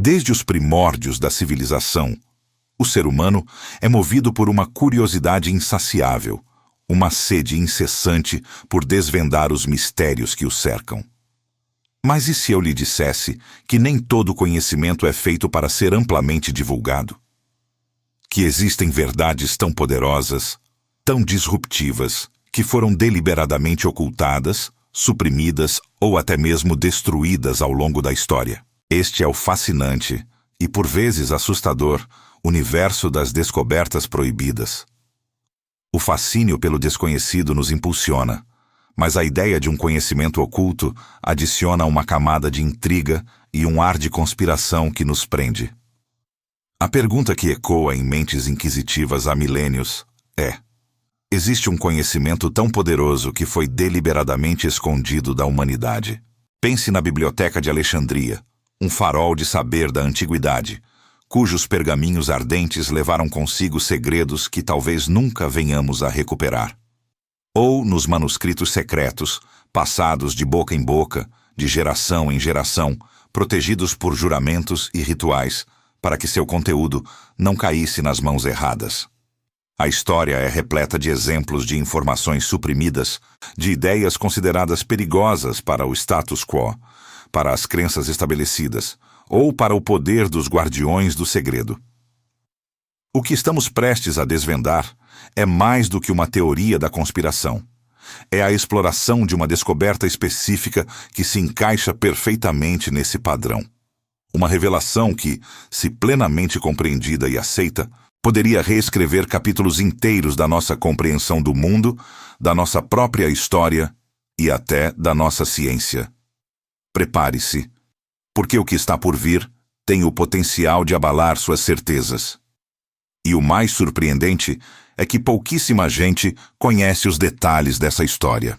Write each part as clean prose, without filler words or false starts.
Desde os primórdios da civilização, o ser humano é movido por uma curiosidade insaciável, uma sede incessante por desvendar os mistérios que o cercam. Mas e se eu lhe dissesse que nem todo conhecimento é feito para ser amplamente divulgado? Que existem verdades tão poderosas, tão disruptivas, que foram deliberadamente ocultadas, suprimidas ou até mesmo destruídas ao longo da história? Este é o fascinante e, por vezes, assustador universo das descobertas proibidas. O fascínio pelo desconhecido nos impulsiona, mas a ideia de um conhecimento oculto adiciona uma camada de intriga e um ar de conspiração que nos prende. A pergunta que ecoa em mentes inquisitivas há milênios é: existe um conhecimento tão poderoso que foi deliberadamente escondido da humanidade? Pense na Biblioteca de Alexandria, um farol de saber da antiguidade, cujos pergaminhos ardentes levaram consigo segredos que talvez nunca venhamos a recuperar. Ou nos manuscritos secretos, passados de boca em boca, de geração em geração, protegidos por juramentos e rituais, para que seu conteúdo não caísse nas mãos erradas. A história é repleta de exemplos de informações suprimidas, de ideias consideradas perigosas para o status quo, para as crenças estabelecidas, ou para o poder dos guardiões do segredo. O que estamos prestes a desvendar é mais do que uma teoria da conspiração. É a exploração de uma descoberta específica que se encaixa perfeitamente nesse padrão. Uma revelação que, se plenamente compreendida e aceita, poderia reescrever capítulos inteiros da nossa compreensão do mundo, da nossa própria história e até da nossa ciência. Prepare-se, porque o que está por vir tem o potencial de abalar suas certezas. E o mais surpreendente é que pouquíssima gente conhece os detalhes dessa história.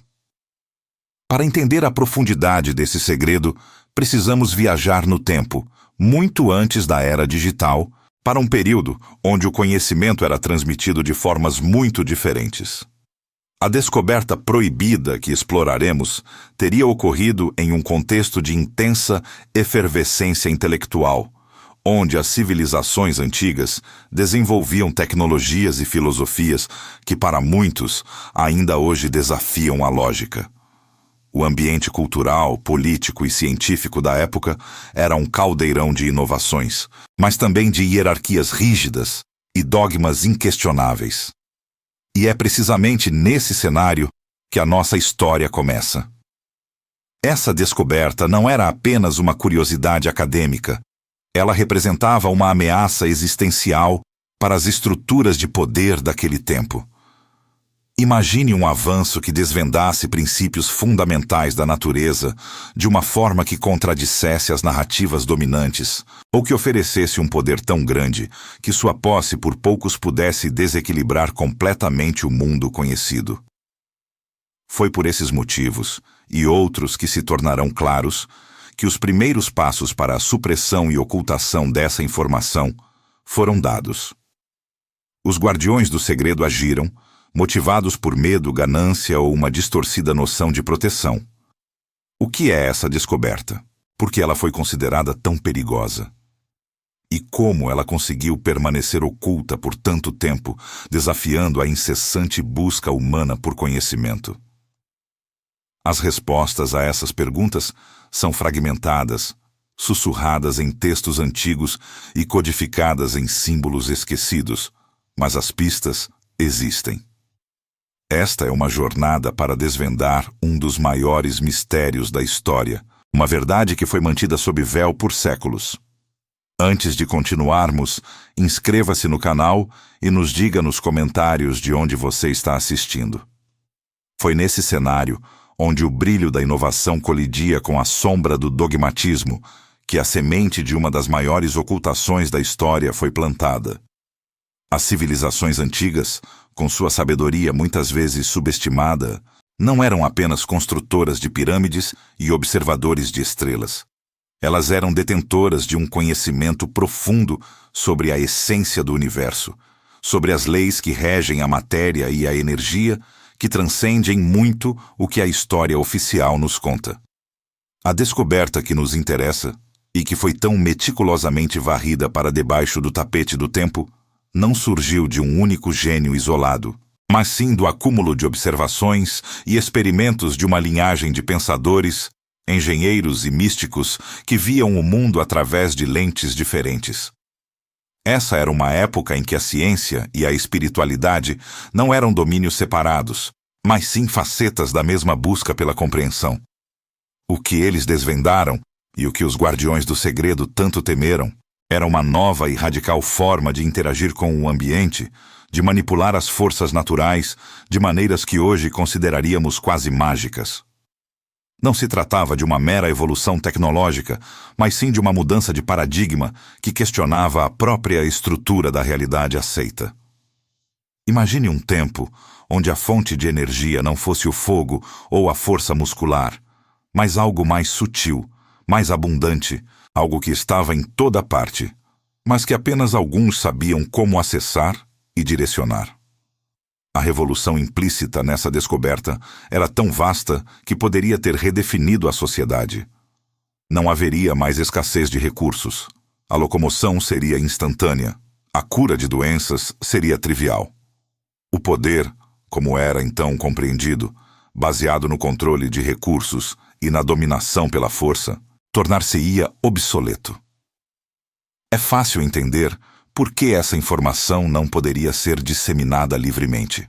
Para entender a profundidade desse segredo, precisamos viajar no tempo, muito antes da era digital, para um período onde o conhecimento era transmitido de formas muito diferentes. A descoberta proibida que exploraremos teria ocorrido em um contexto de intensa efervescência intelectual, onde as civilizações antigas desenvolviam tecnologias e filosofias que, para muitos, ainda hoje desafiam a lógica. O ambiente cultural, político e científico da época era um caldeirão de inovações, mas também de hierarquias rígidas e dogmas inquestionáveis. E é precisamente nesse cenário que a nossa história começa. Essa descoberta não era apenas uma curiosidade acadêmica. Ela representava uma ameaça existencial para as estruturas de poder daquele tempo. Imagine um avanço que desvendasse princípios fundamentais da natureza de uma forma que contradissesse as narrativas dominantes, ou que oferecesse um poder tão grande que sua posse por poucos pudesse desequilibrar completamente o mundo conhecido. Foi por esses motivos, e outros que se tornarão claros, que os primeiros passos para a supressão e ocultação dessa informação foram dados. Os guardiões do segredo agiram, motivados por medo, ganância ou uma distorcida noção de proteção. O que é essa descoberta? Por que ela foi considerada tão perigosa? E como ela conseguiu permanecer oculta por tanto tempo, desafiando a incessante busca humana por conhecimento? As respostas a essas perguntas são fragmentadas, sussurradas em textos antigos e codificadas em símbolos esquecidos, mas as pistas existem. Esta é uma jornada para desvendar um dos maiores mistérios da história, uma verdade que foi mantida sob véu por séculos. Antes de continuarmos, inscreva-se no canal e nos diga nos comentários de onde você está assistindo. Foi nesse cenário, onde o brilho da inovação colidia com a sombra do dogmatismo, que a semente de uma das maiores ocultações da história foi plantada. As civilizações antigas, com sua sabedoria muitas vezes subestimada, não eram apenas construtoras de pirâmides e observadores de estrelas. Elas eram detentoras de um conhecimento profundo sobre a essência do universo, sobre as leis que regem a matéria e a energia, que transcendem muito o que a história oficial nos conta. A descoberta que nos interessa, e que foi tão meticulosamente varrida para debaixo do tapete do tempo, não surgiu de um único gênio isolado, mas sim do acúmulo de observações e experimentos de uma linhagem de pensadores, engenheiros e místicos que viam o mundo através de lentes diferentes. Essa era uma época em que a ciência e a espiritualidade não eram domínios separados, mas sim facetas da mesma busca pela compreensão. O que eles desvendaram, e o que os guardiões do segredo tanto temeram, era uma nova e radical forma de interagir com o ambiente, de manipular as forças naturais de maneiras que hoje consideraríamos quase mágicas. Não se tratava de uma mera evolução tecnológica, mas sim de uma mudança de paradigma que questionava a própria estrutura da realidade aceita. Imagine um tempo onde a fonte de energia não fosse o fogo ou a força muscular, mas algo mais sutil, mais abundante, algo que estava em toda parte, mas que apenas alguns sabiam como acessar e direcionar. A revolução implícita nessa descoberta era tão vasta que poderia ter redefinido a sociedade. Não haveria mais escassez de recursos. A locomoção seria instantânea. A cura de doenças seria trivial. O poder, como era então compreendido, baseado no controle de recursos e na dominação pela força, tornar-se-ia obsoleto. É fácil entender por que essa informação não poderia ser disseminada livremente.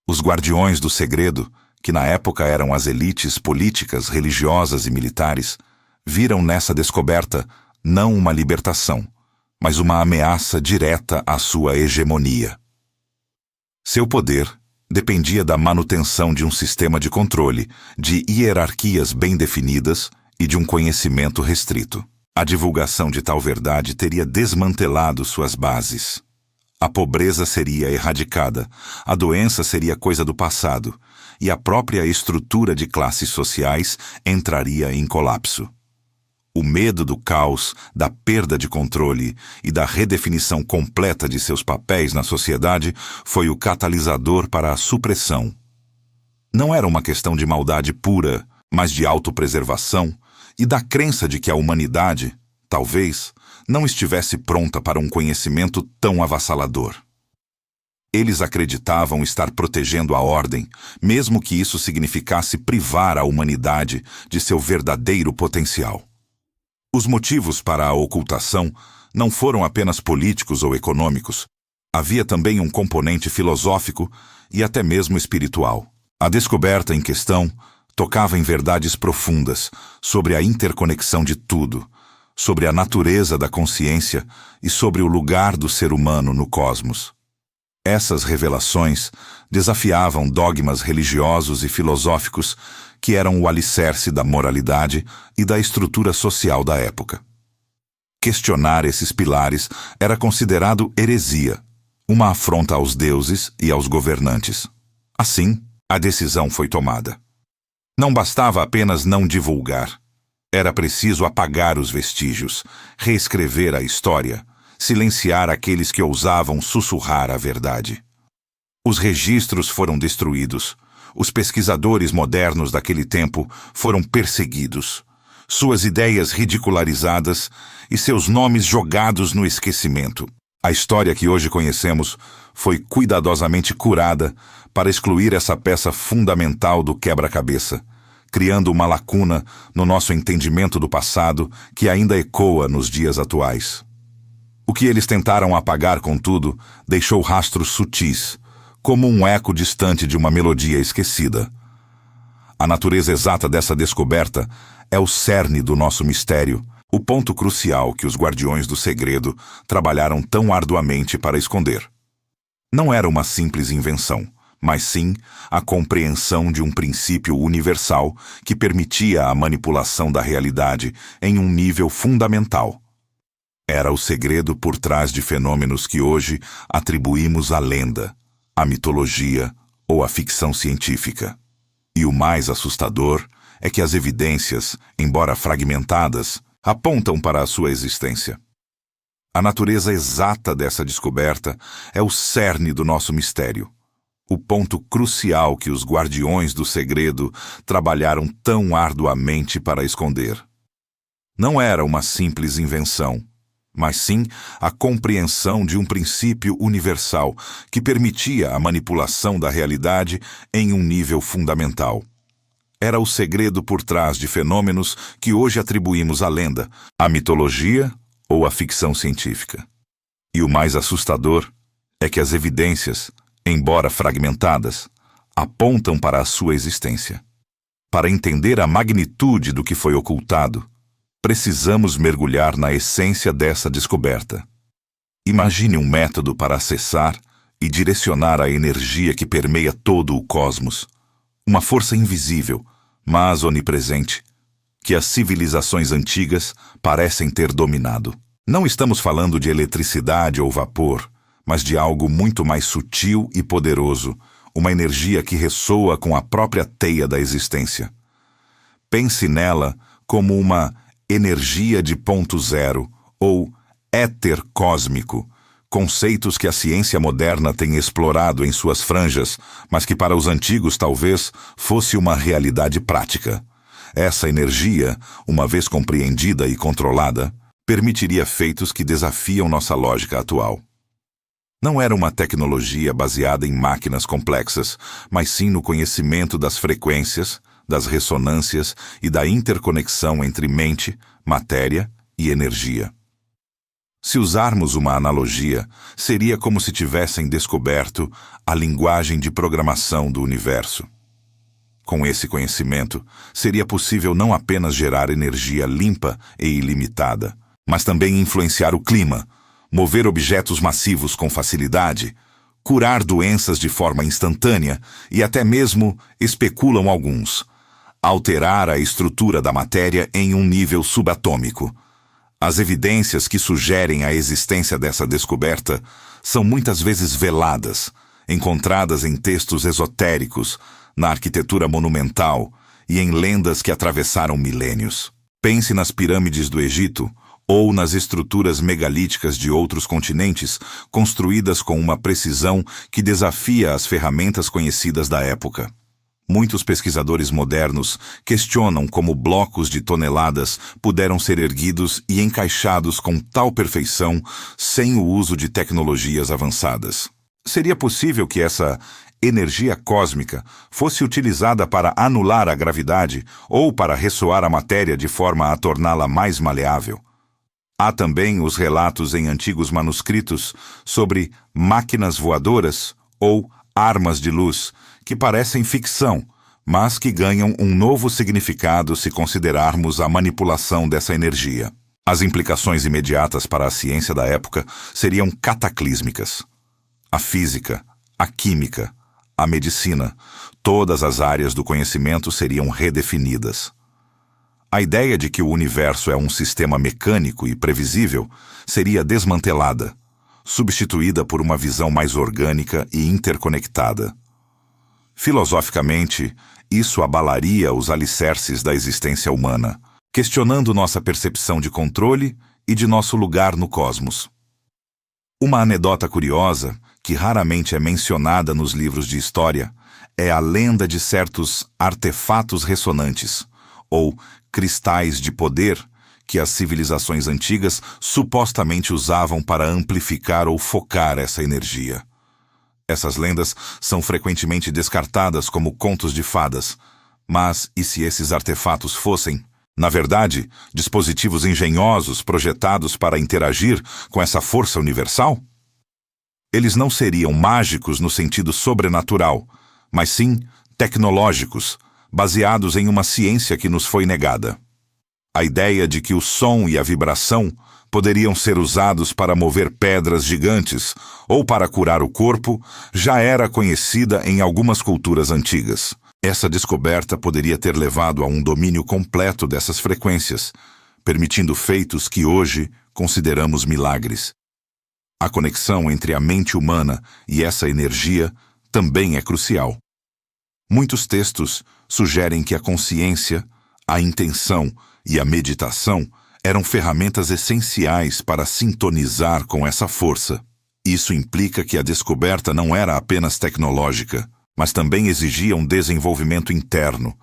Os guardiões do segredo, que na época eram as elites políticas, religiosas e militares, viram nessa descoberta não uma libertação, mas uma ameaça direta à sua hegemonia. Seu poder dependia da manutenção de um sistema de controle, de hierarquias bem definidas e de um conhecimento restrito. A divulgação de tal verdade teria desmantelado suas bases. A pobreza seria erradicada, a doença seria coisa do passado, e a própria estrutura de classes sociais entraria em colapso. O medo do caos, da perda de controle e da redefinição completa de seus papéis na sociedade foi o catalisador para a supressão. Não era uma questão de maldade pura, mas de autopreservação e da crença de que a humanidade, talvez, não estivesse pronta para um conhecimento tão avassalador. Eles acreditavam estar protegendo a ordem, mesmo que isso significasse privar a humanidade de seu verdadeiro potencial. Os motivos para a ocultação não foram apenas políticos ou econômicos. Havia também um componente filosófico e até mesmo espiritual. A descoberta em questão tocava em verdades profundas sobre a interconexão de tudo, sobre a natureza da consciência e sobre o lugar do ser humano no cosmos. Essas revelações desafiavam dogmas religiosos e filosóficos que eram o alicerce da moralidade e da estrutura social da época. Questionar esses pilares era considerado heresia, uma afronta aos deuses e aos governantes. Assim, a decisão foi tomada. Não bastava apenas não divulgar. Era preciso apagar os vestígios, reescrever a história, silenciar aqueles que ousavam sussurrar a verdade. Os registros foram destruídos. Os pesquisadores modernos daquele tempo foram perseguidos, suas ideias ridicularizadas e seus nomes jogados no esquecimento. A história que hoje conhecemos foi cuidadosamente curada para excluir essa peça fundamental do quebra-cabeça, criando uma lacuna no nosso entendimento do passado que ainda ecoa nos dias atuais. O que eles tentaram apagar, contudo, deixou rastros sutis, como um eco distante de uma melodia esquecida. A natureza exata dessa descoberta é o cerne do nosso mistério, o ponto crucial que os guardiões do segredo trabalharam tão arduamente para esconder. Não era uma simples invenção, mas sim a compreensão de um princípio universal que permitia a manipulação da realidade em um nível fundamental. Era o segredo por trás de fenômenos que hoje atribuímos à lenda, à mitologia ou à ficção científica. E o mais assustador é que as evidências, embora fragmentadas, apontam para a sua existência. A natureza exata dessa descoberta é o cerne do nosso mistério, o ponto crucial que os guardiões do segredo trabalharam tão arduamente para esconder. Não era uma simples invenção, mas sim a compreensão de um princípio universal que permitia a manipulação da realidade em um nível fundamental. Era o segredo por trás de fenômenos que hoje atribuímos à lenda, à mitologia ou à ficção científica. E o mais assustador é que as evidências, embora fragmentadas, apontam para a sua existência. Para entender a magnitude do que foi ocultado, precisamos mergulhar na essência dessa descoberta. Imagine um método para acessar e direcionar a energia que permeia todo o cosmos, uma força invisível, mas onipresente, que as civilizações antigas parecem ter dominado. Não estamos falando de eletricidade ou vapor, mas de algo muito mais sutil e poderoso, uma energia que ressoa com a própria teia da existência. Pense nela como uma energia de ponto zero ou éter cósmico, conceitos que a ciência moderna tem explorado em suas franjas, mas que para os antigos talvez fosse uma realidade prática. Essa energia, uma vez compreendida e controlada, permitiria feitos que desafiam nossa lógica atual. Não era uma tecnologia baseada em máquinas complexas, mas sim no conhecimento das frequências, das ressonâncias e da interconexão entre mente, matéria e energia. Se usarmos uma analogia, seria como se tivessem descoberto a linguagem de programação do universo. Com esse conhecimento, seria possível não apenas gerar energia limpa e ilimitada, mas também influenciar o clima, mover objetos massivos com facilidade, curar doenças de forma instantânea e até mesmo, especulam alguns, alterar a estrutura da matéria em um nível subatômico. As evidências que sugerem a existência dessa descoberta são muitas vezes veladas, encontradas em textos esotéricos, na arquitetura monumental e em lendas que atravessaram milênios. Pense nas pirâmides do Egito ou nas estruturas megalíticas de outros continentes, construídas com uma precisão que desafia as ferramentas conhecidas da época. Muitos pesquisadores modernos questionam como blocos de toneladas puderam ser erguidos e encaixados com tal perfeição sem o uso de tecnologias avançadas. Seria possível que essa energia cósmica fosse utilizada para anular a gravidade ou para ressoar a matéria de forma a torná-la mais maleável? Há também os relatos em antigos manuscritos sobre máquinas voadoras ou armas de luz, que parecem ficção, mas que ganham um novo significado se considerarmos a manipulação dessa energia. As implicações imediatas para a ciência da época seriam cataclísmicas. A física, a química, a medicina, todas as áreas do conhecimento seriam redefinidas. A ideia de que o universo é um sistema mecânico e previsível seria desmantelada, substituída por uma visão mais orgânica e interconectada. Filosoficamente, isso abalaria os alicerces da existência humana, questionando nossa percepção de controle e de nosso lugar no cosmos. Uma anedota curiosa, que raramente é mencionada nos livros de história, é a lenda de certos artefatos ressonantes, ou cristais de poder, que as civilizações antigas supostamente usavam para amplificar ou focar essa energia. Essas lendas são frequentemente descartadas como contos de fadas, mas e se esses artefatos fossem, na verdade, dispositivos engenhosos projetados para interagir com essa força universal? Eles não seriam mágicos no sentido sobrenatural, mas sim tecnológicos, baseados em uma ciência que nos foi negada. A ideia de que o som e a vibração poderiam ser usados para mover pedras gigantes ou para curar o corpo já era conhecida em algumas culturas antigas. Essa descoberta poderia ter levado a um domínio completo dessas frequências, permitindo feitos que hoje consideramos milagres. A conexão entre a mente humana e essa energia também é crucial. Muitos textos sugerem que a consciência, a intenção e a meditação eram ferramentas essenciais para sintonizar com essa força. Isso implica que a descoberta não era apenas tecnológica, mas também exigia um desenvolvimento interno,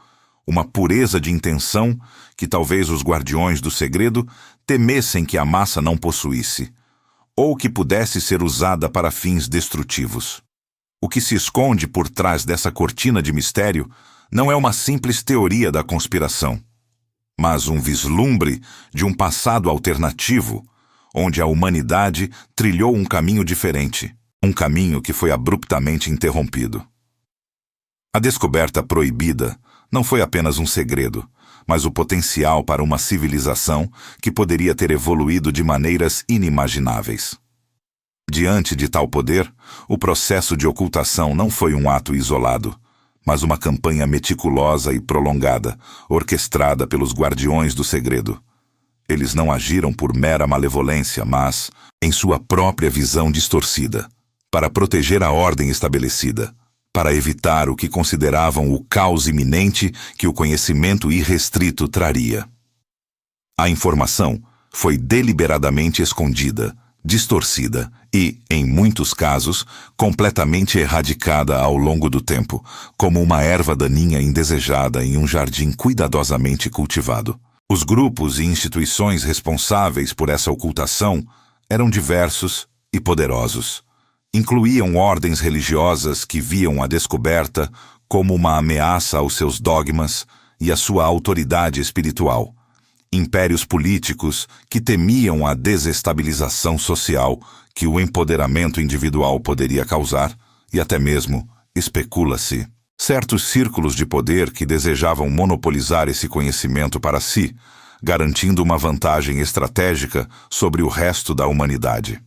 uma pureza de intenção que talvez os guardiões do segredo temessem que a massa não possuísse, ou que pudesse ser usada para fins destrutivos. O que se esconde por trás dessa cortina de mistério não é uma simples teoria da conspiração, mas um vislumbre de um passado alternativo, onde a humanidade trilhou um caminho diferente, um caminho que foi abruptamente interrompido. A descoberta proibida não foi apenas um segredo, mas o potencial para uma civilização que poderia ter evoluído de maneiras inimagináveis. Diante de tal poder, o processo de ocultação não foi um ato isolado, mas uma campanha meticulosa e prolongada, orquestrada pelos guardiões do segredo. Eles não agiram por mera malevolência, mas em sua própria visão distorcida, para proteger a ordem estabelecida, para evitar o que consideravam o caos iminente que o conhecimento irrestrito traria. A informação foi deliberadamente escondida, distorcida e, em muitos casos, completamente erradicada ao longo do tempo, como uma erva daninha indesejada em um jardim cuidadosamente cultivado. Os grupos e instituições responsáveis por essa ocultação eram diversos e poderosos. Incluíam ordens religiosas que viam a descoberta como uma ameaça aos seus dogmas e à sua autoridade espiritual. Impérios políticos que temiam a desestabilização social que o empoderamento individual poderia causar, e até mesmo, especula-se, certos círculos de poder que desejavam monopolizar esse conhecimento para si, garantindo uma vantagem estratégica sobre o resto da humanidade.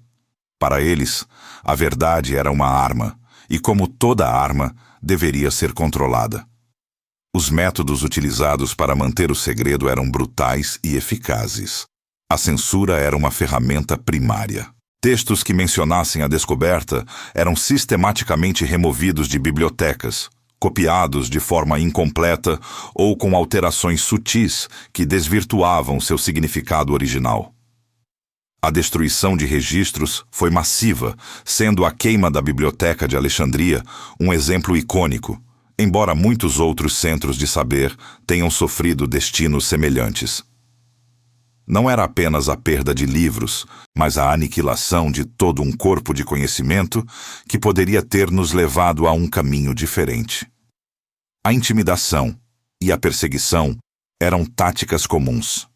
Para eles, a verdade era uma arma, e como toda arma, deveria ser controlada. Os métodos utilizados para manter o segredo eram brutais e eficazes. A censura era uma ferramenta primária. Textos que mencionassem a descoberta eram sistematicamente removidos de bibliotecas, copiados de forma incompleta ou com alterações sutis que desvirtuavam seu significado original. A destruição de registros foi massiva, sendo a queima da Biblioteca de Alexandria um exemplo icônico, embora muitos outros centros de saber tenham sofrido destinos semelhantes. Não era apenas a perda de livros, mas a aniquilação de todo um corpo de conhecimento que poderia ter nos levado a um caminho diferente. A intimidação e a perseguição eram táticas comuns.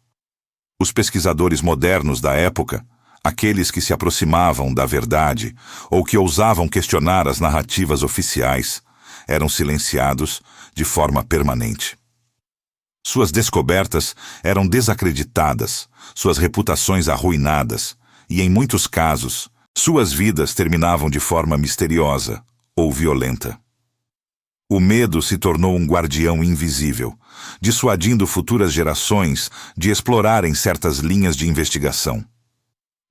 Os pesquisadores modernos da época, aqueles que se aproximavam da verdade ou que ousavam questionar as narrativas oficiais, eram silenciados de forma permanente. Suas descobertas eram desacreditadas, suas reputações arruinadas e, em muitos casos, suas vidas terminavam de forma misteriosa ou violenta. O medo se tornou um guardião invisível, dissuadindo futuras gerações de explorarem certas linhas de investigação.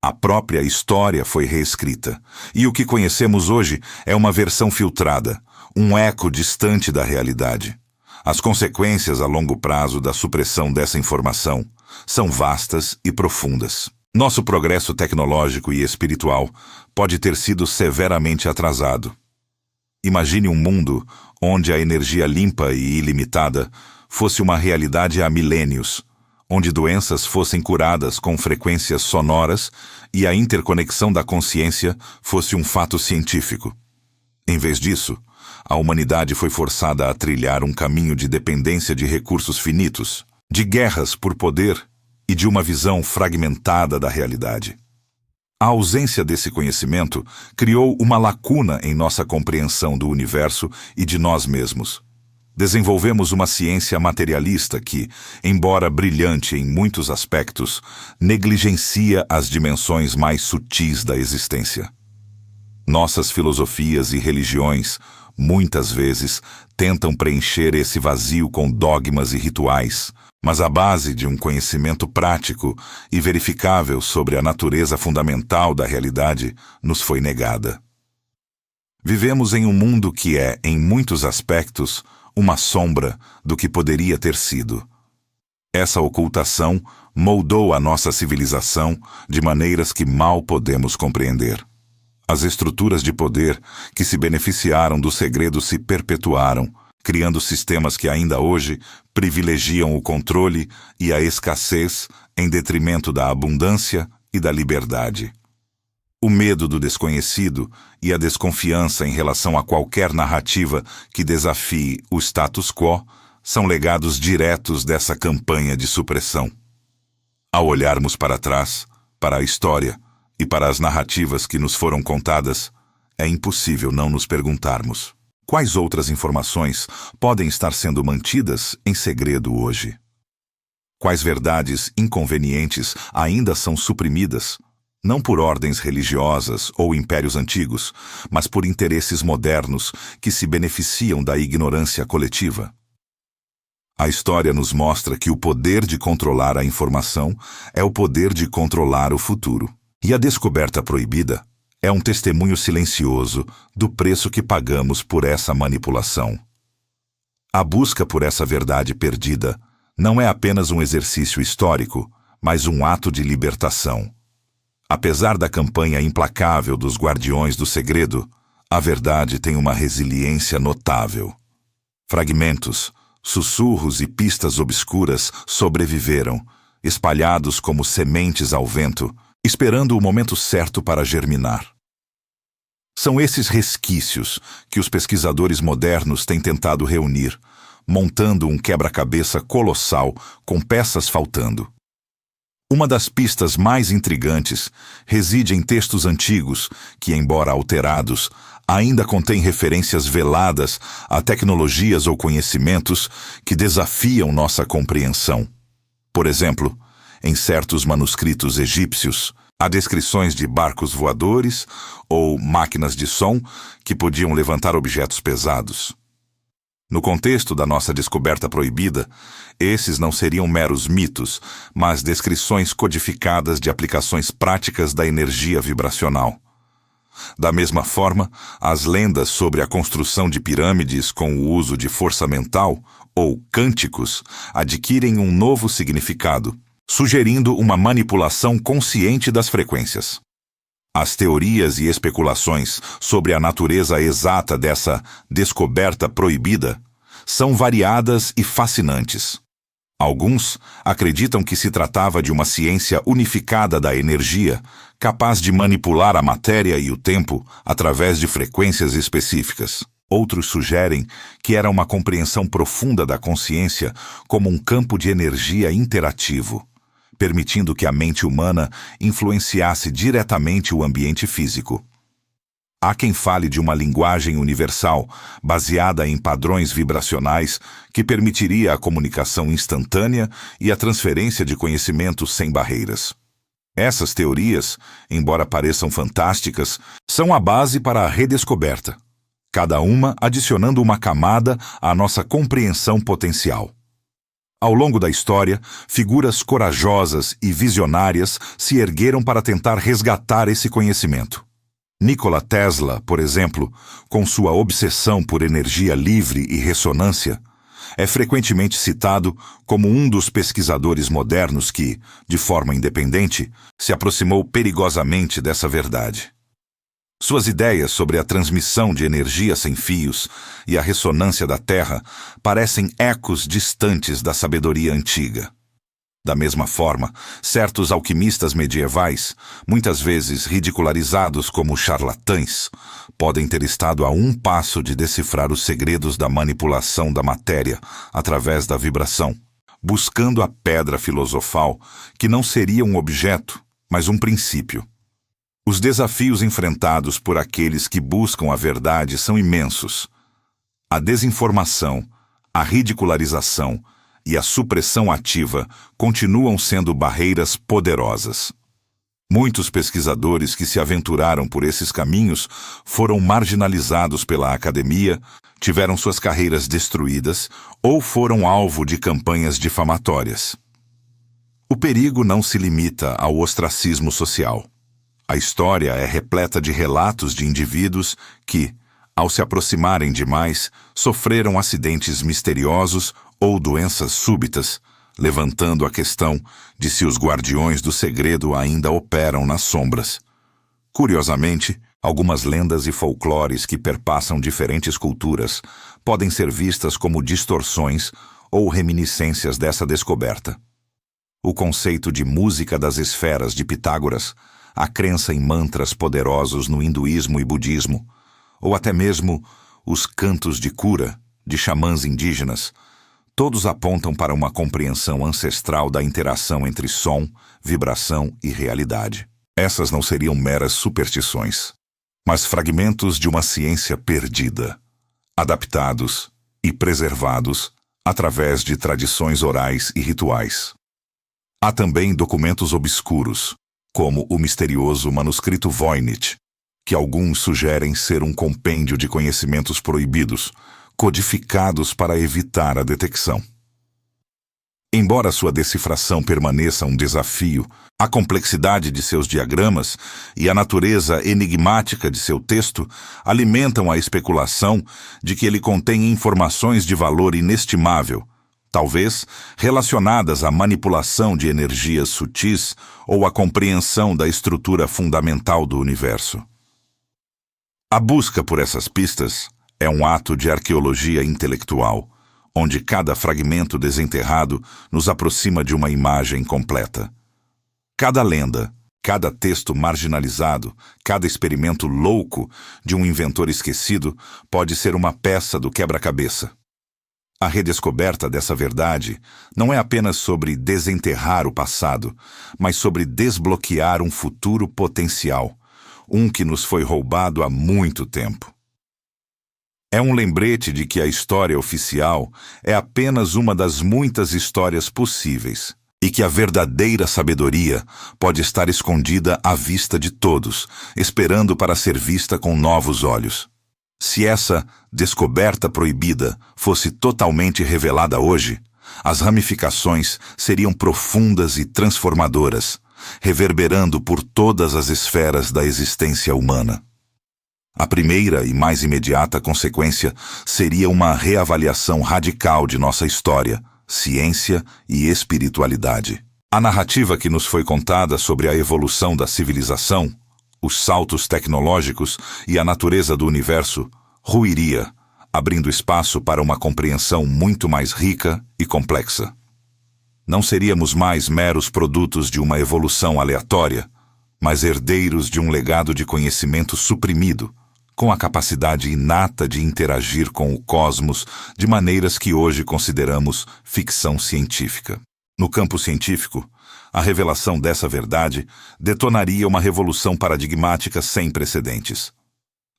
A própria história foi reescrita, e o que conhecemos hoje é uma versão filtrada, um eco distante da realidade. As consequências a longo prazo da supressão dessa informação são vastas e profundas. Nosso progresso tecnológico e espiritual pode ter sido severamente atrasado. Imagine um mundo onde a energia limpa e ilimitada fosse uma realidade há milênios, onde doenças fossem curadas com frequências sonoras e a interconexão da consciência fosse um fato científico. Em vez disso, a humanidade foi forçada a trilhar um caminho de dependência de recursos finitos, de guerras por poder e de uma visão fragmentada da realidade. A ausência desse conhecimento criou uma lacuna em nossa compreensão do universo e de nós mesmos. Desenvolvemos uma ciência materialista que, embora brilhante em muitos aspectos, negligencia as dimensões mais sutis da existência. Nossas filosofias e religiões, muitas vezes, tentam preencher esse vazio com dogmas e rituais, mas a base de um conhecimento prático e verificável sobre a natureza fundamental da realidade nos foi negada. Vivemos em um mundo que é, em muitos aspectos, uma sombra do que poderia ter sido. Essa ocultação moldou a nossa civilização de maneiras que mal podemos compreender. As estruturas de poder que se beneficiaram do segredo se perpetuaram, criando sistemas que ainda hoje privilegiam o controle e a escassez em detrimento da abundância e da liberdade. O medo do desconhecido e a desconfiança em relação a qualquer narrativa que desafie o status quo são legados diretos dessa campanha de supressão. Ao olharmos para trás, para a história e para as narrativas que nos foram contadas, é impossível não nos perguntarmos: quais outras informações podem estar sendo mantidas em segredo hoje? Quais verdades inconvenientes ainda são suprimidas, não por ordens religiosas ou impérios antigos, mas por interesses modernos que se beneficiam da ignorância coletiva? A história nos mostra que o poder de controlar a informação é o poder de controlar o futuro. E a descoberta proibida é um testemunho silencioso do preço que pagamos por essa manipulação. A busca por essa verdade perdida não é apenas um exercício histórico, mas um ato de libertação. Apesar da campanha implacável dos guardiões do segredo, a verdade tem uma resiliência notável. Fragmentos, sussurros e pistas obscuras sobreviveram, espalhados como sementes ao vento, esperando o momento certo para germinar. São esses resquícios que os pesquisadores modernos têm tentado reunir, montando um quebra-cabeça colossal com peças faltando. Uma das pistas mais intrigantes reside em textos antigos que, embora alterados, ainda contêm referências veladas a tecnologias ou conhecimentos que desafiam nossa compreensão. Por exemplo, em certos manuscritos egípcios, há descrições de barcos voadores ou máquinas de som que podiam levantar objetos pesados. No contexto da nossa descoberta proibida, esses não seriam meros mitos, mas descrições codificadas de aplicações práticas da energia vibracional. Da mesma forma, as lendas sobre a construção de pirâmides com o uso de força mental, ou cânticos, adquirem um novo significado, sugerindo uma manipulação consciente das frequências. As teorias e especulações sobre a natureza exata dessa descoberta proibida são variadas e fascinantes. Alguns acreditam que se tratava de uma ciência unificada da energia, capaz de manipular a matéria e o tempo através de frequências específicas. Outros sugerem que era uma compreensão profunda da consciência como um campo de energia interativo, permitindo que a mente humana influenciasse diretamente o ambiente físico. Há quem fale de uma linguagem universal, baseada em padrões vibracionais, que permitiria a comunicação instantânea e a transferência de conhecimento sem barreiras. Essas teorias, embora pareçam fantásticas, são a base para a redescoberta, cada uma adicionando uma camada à nossa compreensão potencial. Ao longo da história, figuras corajosas e visionárias se ergueram para tentar resgatar esse conhecimento. Nikola Tesla, por exemplo, com sua obsessão por energia livre e ressonância, é frequentemente citado como um dos pesquisadores modernos que, de forma independente, se aproximou perigosamente dessa verdade. Suas ideias sobre a transmissão de energia sem fios e a ressonância da Terra parecem ecos distantes da sabedoria antiga. Da mesma forma, certos alquimistas medievais, muitas vezes ridicularizados como charlatães, podem ter estado a um passo de decifrar os segredos da manipulação da matéria através da vibração, buscando a pedra filosofal que não seria um objeto, mas um princípio. Os desafios enfrentados por aqueles que buscam a verdade são imensos. A desinformação, a ridicularização e a supressão ativa continuam sendo barreiras poderosas. Muitos pesquisadores que se aventuraram por esses caminhos foram marginalizados pela academia, tiveram suas carreiras destruídas ou foram alvo de campanhas difamatórias. O perigo não se limita ao ostracismo social. A história é repleta de relatos de indivíduos que, ao se aproximarem demais, sofreram acidentes misteriosos ou doenças súbitas, levantando a questão de se os guardiões do segredo ainda operam nas sombras. Curiosamente, Algumas lendas e folclores que perpassam diferentes culturas podem ser vistas como distorções ou reminiscências dessa descoberta. O conceito de música das esferas de Pitágoras, a crença em mantras poderosos no hinduísmo e budismo, ou até mesmo os cantos de cura de xamãs indígenas, todos apontam para uma compreensão ancestral da interação entre som, vibração e realidade. Essas não seriam meras superstições, mas fragmentos de uma ciência perdida, adaptados e preservados através de tradições orais e rituais. Há também documentos obscuros, como o misterioso manuscrito Voynich, que alguns sugerem ser um compêndio de conhecimentos proibidos, codificados para evitar a detecção. Embora sua decifração permaneça um desafio, a complexidade de seus diagramas e a natureza enigmática de seu texto alimentam a especulação de que ele contém informações de valor inestimável, talvez relacionadas à manipulação de energias sutis ou à compreensão da estrutura fundamental do universo. A busca por essas pistas é um ato de arqueologia intelectual, onde cada fragmento desenterrado nos aproxima de uma imagem completa. Cada lenda, cada texto marginalizado, cada experimento louco de um inventor esquecido pode ser uma peça do quebra-cabeça. A redescoberta dessa verdade não é apenas sobre desenterrar o passado, mas sobre desbloquear um futuro potencial, um que nos foi roubado há muito tempo. É um lembrete de que a história oficial é apenas uma das muitas histórias possíveis e que a verdadeira sabedoria pode estar escondida à vista de todos, esperando para ser vista com novos olhos. Se essa descoberta proibida fosse totalmente revelada hoje, as ramificações seriam profundas e transformadoras, reverberando por todas as esferas da existência humana. A primeira e mais imediata consequência seria uma reavaliação radical de nossa história, ciência e espiritualidade. A narrativa que nos foi contada sobre a evolução da civilização, os saltos tecnológicos e a natureza do universo ruiria, abrindo espaço para uma compreensão muito mais rica e complexa. Não seríamos mais meros produtos de uma evolução aleatória, mas herdeiros de um legado de conhecimento suprimido, com a capacidade inata de interagir com o cosmos de maneiras que hoje consideramos ficção científica. No campo científico, a revelação dessa verdade detonaria uma revolução paradigmática sem precedentes.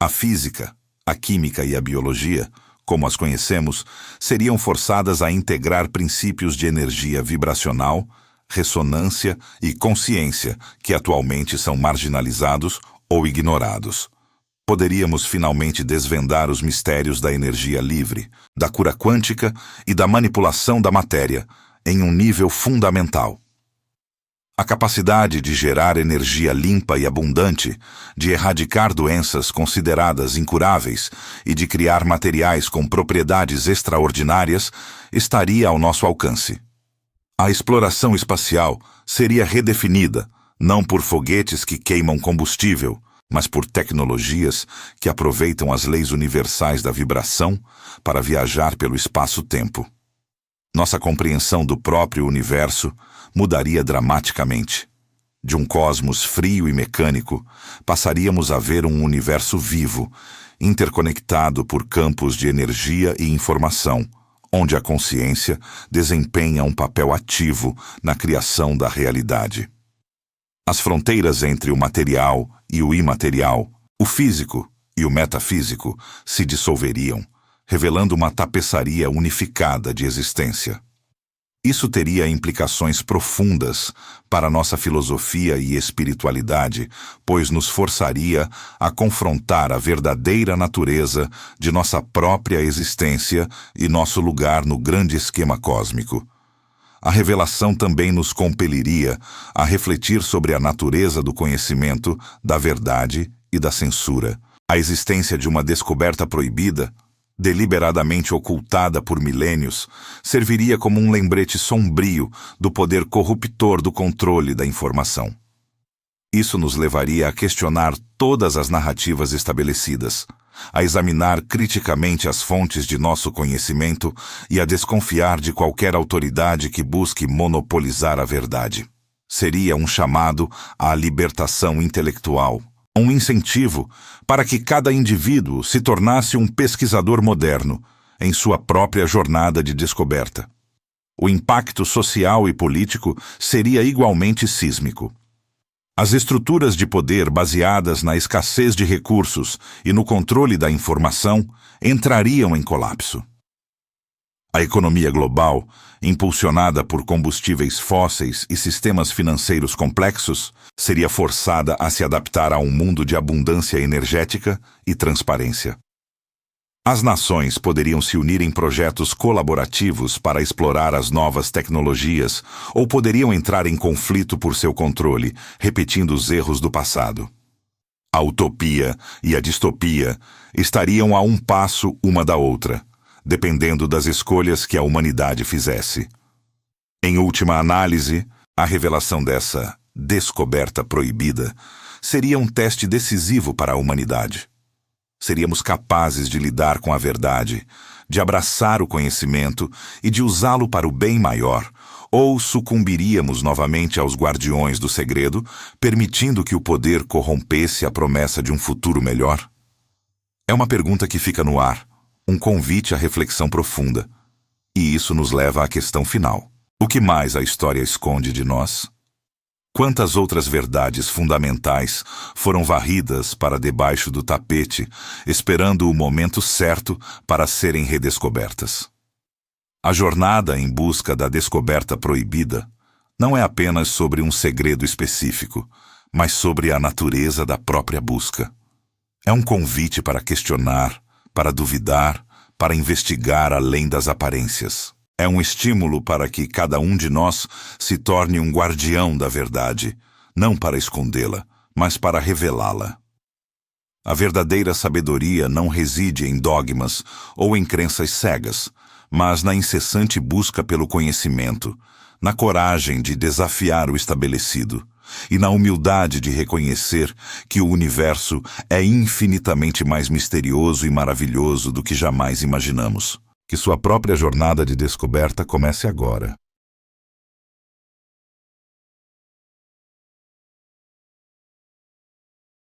A física, a química e a biologia, como as conhecemos, seriam forçadas a integrar princípios de energia vibracional, ressonância e consciência que atualmente são marginalizados ou ignorados. Poderíamos finalmente desvendar os mistérios da energia livre, da cura quântica e da manipulação da matéria em um nível fundamental. A capacidade de gerar energia limpa e abundante, de erradicar doenças consideradas incuráveis e de criar materiais com propriedades extraordinárias estaria ao nosso alcance. A exploração espacial seria redefinida, não por foguetes que queimam combustível, mas por tecnologias que aproveitam as leis universais da vibração para viajar pelo espaço-tempo. Nossa compreensão do próprio universo mudaria dramaticamente. De um cosmos frio e mecânico, passaríamos a ver um universo vivo, interconectado por campos de energia e informação, onde a consciência desempenha um papel ativo na criação da realidade. As fronteiras entre o material e o imaterial, o físico e o metafísico, se dissolveriam, revelando uma tapeçaria unificada de existência. Isso teria implicações profundas para nossa filosofia e espiritualidade, pois nos forçaria a confrontar a verdadeira natureza de nossa própria existência e nosso lugar no grande esquema cósmico. A revelação também nos compeliria a refletir sobre a natureza do conhecimento, da verdade e da censura. A existência de uma descoberta proibida, deliberadamente ocultada por milênios, serviria como um lembrete sombrio do poder corruptor do controle da informação. Isso nos levaria a questionar todas as narrativas estabelecidas, a examinar criticamente as fontes de nosso conhecimento e a desconfiar de qualquer autoridade que busque monopolizar a verdade. Seria um chamado à libertação intelectual, um incentivo para que cada indivíduo se tornasse um pesquisador moderno em sua própria jornada de descoberta. O impacto social e político seria igualmente sísmico. As estruturas de poder baseadas na escassez de recursos e no controle da informação entrariam em colapso. A economia global, impulsionada por combustíveis fósseis e sistemas financeiros complexos, seria forçada a se adaptar a um mundo de abundância energética e transparência. As nações poderiam se unir em projetos colaborativos para explorar as novas tecnologias ou poderiam entrar em conflito por seu controle, repetindo os erros do passado. A utopia e a distopia estariam a um passo uma da outra, dependendo das escolhas que a humanidade fizesse. Em última análise, a revelação dessa descoberta proibida seria um teste decisivo para a humanidade. Seríamos capazes de lidar com a verdade, de abraçar o conhecimento e de usá-lo para o bem maior, ou sucumbiríamos novamente aos guardiões do segredo, permitindo que o poder corrompesse a promessa de um futuro melhor? É uma pergunta que fica no ar, um convite à reflexão profunda. E isso nos leva à questão final. O que mais a história esconde de nós? Quantas outras verdades fundamentais foram varridas para debaixo do tapete, esperando o momento certo para serem redescobertas? A jornada em busca da descoberta proibida não é apenas sobre um segredo específico, mas sobre a natureza da própria busca. É um convite para questionar, para duvidar, para investigar além das aparências. É um estímulo para que cada um de nós se torne um guardião da verdade, não para escondê-la, mas para revelá-la. A verdadeira sabedoria não reside em dogmas ou em crenças cegas, mas na incessante busca pelo conhecimento, na coragem de desafiar o estabelecido e na humildade de reconhecer que o universo é infinitamente mais misterioso e maravilhoso do que jamais imaginamos. Que sua própria jornada de descoberta comece agora.